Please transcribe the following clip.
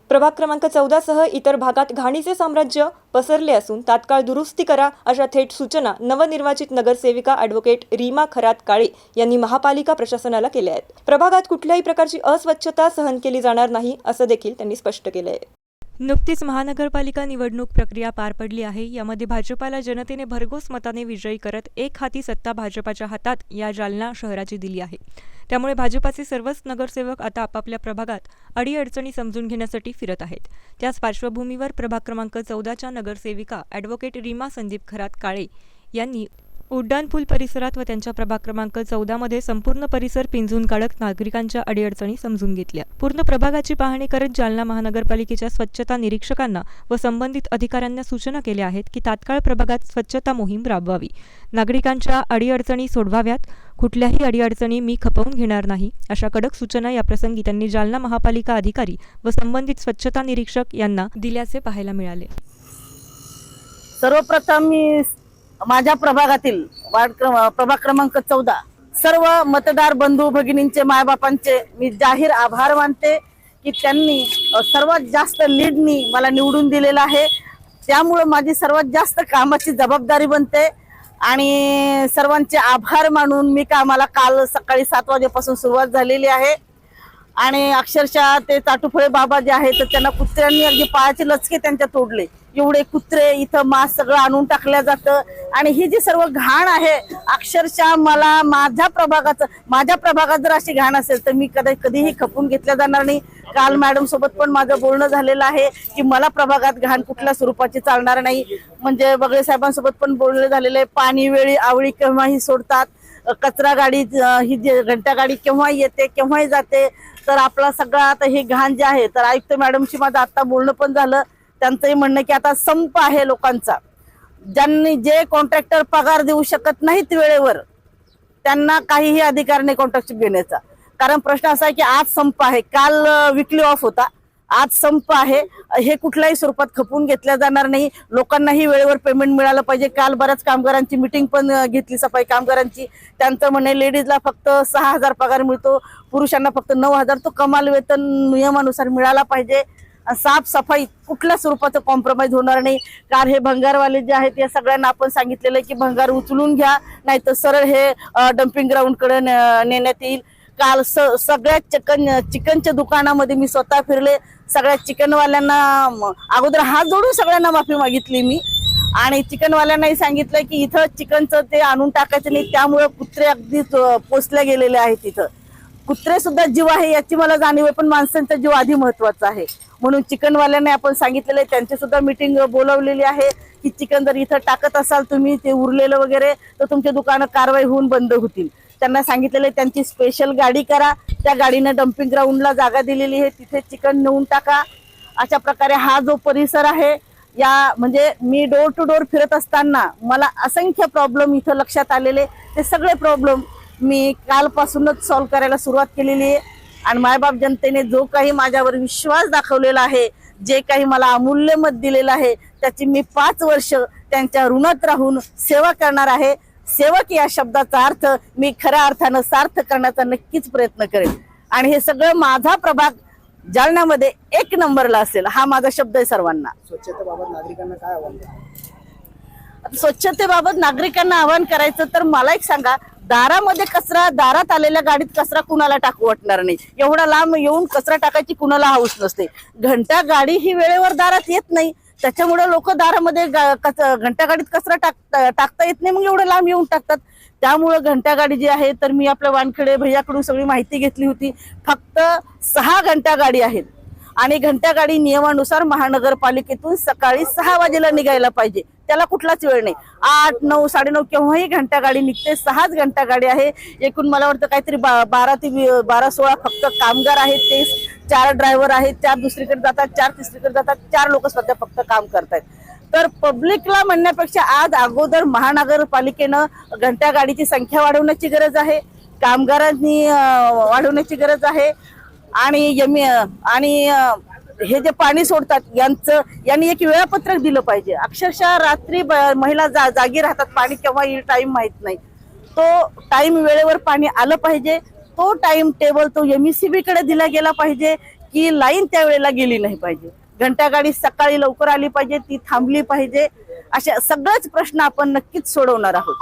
प्रभाग क्रमांक 14 सह इतर भागात घाणीचे साम्राज्य पसरले असून तात्काळ दुरुस्ती करा अशा थेट सूचना नवनिर्वाचित नगरसेविका ॲडव्होकेट रीमा खरात काळे यांनी महापालिका प्रशासनाला केल्या आहेत। प्रभागात कुठल्याही प्रकारची अस्वच्छता सहन केली जाणार नाही असं देखील त्यांनी स्पष्ट केलं आहे। नुकतीच महानगरपालिका निवडणूक प्रक्रिया पार पडली आहे। यामध्ये भाजपाला जनतेने भरघोस मताने विजयी करत एक हाती सत्ता भाजपाच्या हातात या जालना शहराची दिली आहे। त्यामुळे भाजपाचे सर्वच नगरसेवक आता आपापल्या प्रभागात अडीअडचणी समजून घेण्यासाठी फिरत आहेत। त्याच पार्श्वभूमीवर प्रभाग क्रमांक 14च्या नगरसेविका ॲडव्होकेट रीमा संदीप खरात काळे यांनी उड्डाणपूल परिसरात व त्यांच्या प्रभाग क्रमांक 14 मध्ये संपूर्ण परिसर पिंजून काढत नागरिकांच्या अडीअडचणी समजून घेतल्या। पूर्ण प्रभागाची पाहणी करत जालना महानगरपालिकेच्या स्वच्छता निरीक्षकांना व संबंधित अधिकाऱ्यांना सूचना केल्या आहेत की तात्काळ प्रभागात स्वच्छता मोहीम राबवावी, नागरिकांच्या अडीअडचणी सोडवाव्यात, कुठल्याही अडीअडचणी मी खपवून घेणार नाही अशा कडक सूचना याप्रसंगी त्यांनी जालना महापालिका अधिकारी व संबंधित स्वच्छता निरीक्षक यांना दिल्याचे पाहायला मिळाले। सर्वप्रथम मी माझ्या प्रभागातील प्रभाग क्रमांक 14 सर्व मतदार बंधू भगिनींचे मायबापांचे मी जाहीर आभार मानते की त्यांनी सर्वात जास्त लीडनी मला निवडून दिलेला आहे। त्यामुळे माझी सर्वात जास्त कामाची जबाबदारी बनते आणि सर्वांचे आभार मानून मी कामाला काल सकाळी 7 वाजेपासून सुरुवात झालेली आहे। आणि अक्षरशः ते चाटुफळे बाबा जे आहेत त्यांना कुत्र्यांनी अगदी पायाचे लचके त्यांच्या तोडले, एवढे कुत्रे इथं मांस सगळं आणून टाकल्या जातं। आणि ही जी सर्व घाण आहे अक्षरशः मला माझ्या प्रभागात जर अशी घाण असेल तर मी कधीही खपून घेतल्या जाणार नाही। काल मॅडम सोबत पण माझं बोलणं झालेलं आहे की मला प्रभागात घाण कुठल्या स्वरूपाची चालणार नाही। म्हणजे बगळे साहेबांसोबत पण बोलणं झालेलं आहे। पाणी वेळी आवळी केव्हाही सोडतात, कचरा गाडी ही घंटा गाडी केव्हा येते केव्हाही जाते, तर आपला सगळा आता हे घाण जे आहे तर आयुक्त मॅडमशी माझं आता बोलणं पण झालं। त्यांचंही म्हणणं की आता संप आहे लोकांचा, ज्यांनी जे कॉन्ट्रॅक्टर पगार देऊ शकत नाहीत वेळेवर त्यांना काहीही अधिकार नाही कॉन्ट्रॅक्ट घेण्याचा। कारण प्रश्न असा आहे की आज संप आहे, काल विकली ऑफ होता, आज संप आहे, हे कुठल्याही स्वरूपात खपून घेतल्या जाणार नाही। लोकांनाही वेळेवर पेमेंट मिळालं पाहिजे। काल बऱ्याच कामगारांची मीटिंग पण घेतली सफाई कामगारांची, त्यांचं म्हणणे लेडीजला फक्त 6,000 पगार मिळतो, पुरुषांना फक्त 9,000, तो कमाल वेतन नियमानुसार मिळाला पाहिजे। साफसफाई कुठल्या स्वरूपाचं कॉम्प्रोमाइज होणार नाही। कारण हे भंगारवाले जे आहेत या सगळ्यांना आपण सांगितलेलं आहे की भंगार उचलून घ्या, नाहीतर सरळ हे डम्पिंग ग्राउंड कडे नेण्यात येईल। काल सगळ्या चिकनच्या दुकानामध्ये मी स्वतः फिरले, सगळ्या चिकनवाल्यांना अगोदर हात जोडून सगळ्यांना माफी मागितली मी, आणि चिकनवाल्यांनाही सांगितलं की इथं चिकनचं ते आणून टाकायचं नाही, त्यामुळे कुत्रे अगदी पोचले गेलेले आहेत। इथं कुत्रे सुद्धा जीव आहे याची मला जाणीव आहे, पण माणसांचा जीव आधी महत्वाचा आहे। म्हणून चिकनवाल्यांना आपण सांगितलेलं आहे, त्यांची सुद्धा मीटिंग बोलवलेली आहे की चिकन जर इथं टाकत असाल तुम्ही ते उरलेलं वगैरे तर तुमच्या दुकानं कारवाई होऊन बंद होतील। त्यांना सांगितलेलं आहे त्यांची स्पेशल गाडी करा, त्या गाडीने डम्पिंग ग्राउंडला जागा दिलेली आहे, तिथे चिकन नेऊन टाका। अशा प्रकारे हा जो परिसर आहे या म्हणजे मी डोर टू डोर फिरत असताना मला असंख्य प्रॉब्लेम इथं लक्षात आलेले, ते सगळे प्रॉब्लेम मी कालपासूनच सॉल्व्ह करायला सुरुवात केलेली आहे। आणि मायबाप जनतेने जो काही माझ्यावर विश्वास दाखवलेला आहे, जे काही मला अमूल्य मत दिलेलं आहे, त्याची मी 5 वर्ष त्यांच्या ऋणात राहून सेवा करणार आहे। सेवक या शब्दाचा अर्थ मी खऱ्या अर्थानं सार्थ करण्याचा नक्कीच प्रयत्न करेन आणि हे सगळं माझा प्रभाग जालन्यामध्ये 1 नंबरला असेल, हा माझा शब्द आहे सर्वांना। स्वच्छतेबाबत नागरिकांना काय आव्हान? स्वच्छतेबाबत नागरिकांना आवाहन करायचं तर मला एक सांगा, दारामध्ये कचरा, दारात आलेल्या गाडीत कचरा कुणाला टाकू वाटणार नाही, एवढा लांब येऊन कचरा टाकायची कुणाला हौस नसते। घंटा गाडी ही वेळेवर दारात येत नाही, त्याच्यामुळे लोक दारामध्ये घंटा गाडीत कचरा टाकता येत नाही, मग एवढं लांब येऊन टाकतात। त्यामुळे घंटा गाडी जी आहे तर मी आपल्या वानखेडे भैयाकडून सगळी माहिती घेतली होती, फक्त 6 घंटा गाडी आहेत आणि घंटा गाडी नियमानुसार महानगरपालिकेतून सकाळी 6 वाजेला निघायला पाहिजे, त्याला कुठलाच वेळ नाही। 8, 9, 9:30 केव्हाही घंटा गाडी निघते, 6च घंटा गाडी आहे। एकूण मला वाटतं काहीतरी 12 ते 16 फक्त कामगार आहेत, ते 4 ड्रायव्हर आहेत, 4 दुसरीकडे जातात, 4 तिसरीकडे जातात, 4 लोक सध्या फक्त काम करतायत। तर पब्लिकला म्हणण्यापेक्षा आज अगोदर महानगरपालिकेनं घंटा गाडीची संख्या वाढवण्याची गरज आहे, कामगारांनी वाढवण्याची गरज आहे। आणि हे जे पाणी सोडतात यांनी एक वेळापत्रक दिलं पाहिजे। अक्षरशः रात्री महिला जागी राहतात, पाणी केव्हा येईल टाइम माहित नाही, तो टाइम वेळेवर पाणी आलं पाहिजे। तो टाइम टेबल तो MSCB कडे दिला गेला पाहिजे की लाईन त्यावेळेला गेली नाही पाहिजे, घंटागाडी सकाळी लवकर आली पाहिजे, ती थांबली पाहिजे, अशा सगळेच प्रश्न आपण नक्कीच सोडवणार आहोत.